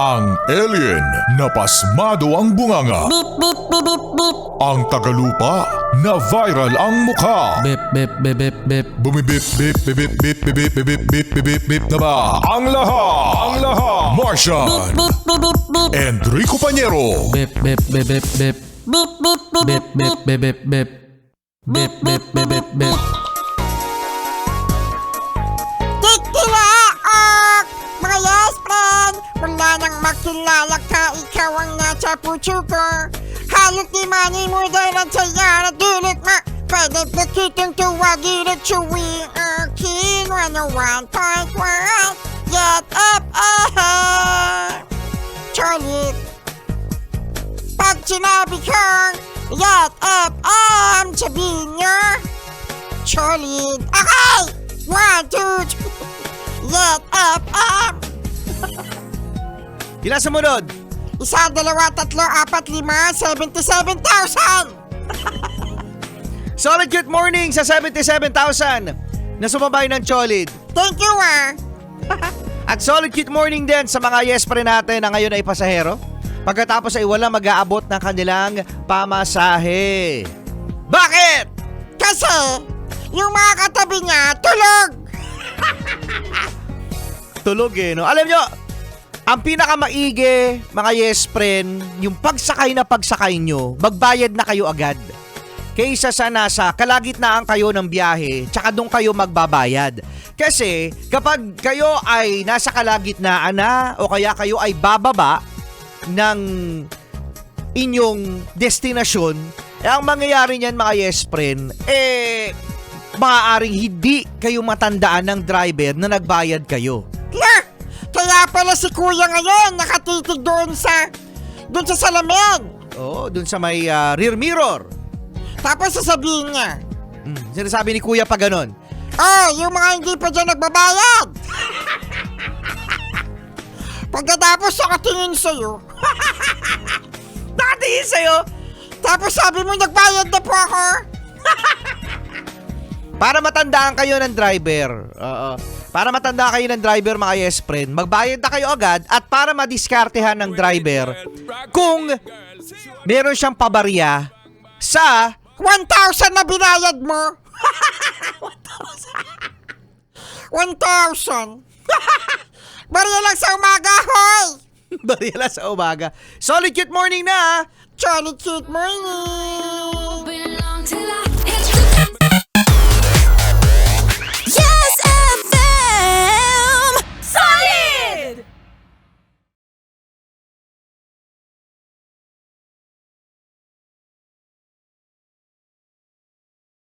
Ang alien na pasmado ang bunganga. Beep, beep, beep, beep, beep. Ang tagalupa na viral ang mukha. Bip, bip, bip, bip, bip. Bumibip, bip, bip, bip, bip, bip, bip, bip, bip, bip, bip, bip na ba? Ang lahat! Martian! Beep, beep, beep, beep. Enrico Pañero! Bip, bip, bip, bip, bip. Beep, beep, beep, Bip, bip, bip, bip, bip. Bip, bip, bip, bip, bip. Tikilaok! Mga yes friend! Mula nang makilala ka, ikaw ang nasa puso ko. Halot ni Manny mo dahil at saya na dulot mo. Pwede nakitang tuwagin at suwi akin 101.1 Yet FM! Solid! Pag sinabi kong Yet FM, sabihin nyo solid. Okay! 1, 2, 3 Yet FM! Ilan sa munod? 1, 2, 3, 4, 5, 77,000! Solid Cute Morning sa 77,000 na sumabay ng Cholid. Thank you At Solid Cute Morning din sa mga yes pa rin natin na ngayon ay pasahero. Pagkatapos ay wala mag-aabot ng kanilang pamasahe. Bakit? Kasi yung mga katabi niya tulog! Tulog no? Alam nyo, ang pinakamaigi, mga yes friend, yung pagsakay nyo, magbayad na kayo agad. Kaysa sa nasa kalagitnaan kayo ng biyahe, tsaka doon kayo magbabayad. Kasi kapag kayo ay nasa kalagitnaan na o kaya kayo ay bababa ng inyong destinasyon, ang mangyayari niyan mga yes friend, maaaring hindi kayo matandaan ng driver na nagbayad kayo. Kaya pala si kuya ngayon nakatitig doon sa salamin. Oo, doon sa may rear mirror. Tapos sasabihin niya, Sinasabi ni kuya pa ganon. oh, yung mga hindi pa dyan nagbabayad. Pagkatapos nakatingin sa'yo, Nakatingin sa'yo. tapos sabi mo nagbayad na po ako. Para matandaan kayo ng driver. Oo. Para matandaan kayo ng driver mga yes friend, magbayad na kayo agad at para madiskartehan ng driver kung meron siyang pabarya sa 1,000 na binayad mo. 1,000. Bariya lang sa umaga, hoy. barila sa umaga. Solid Cute Morning na! Solid cute morning.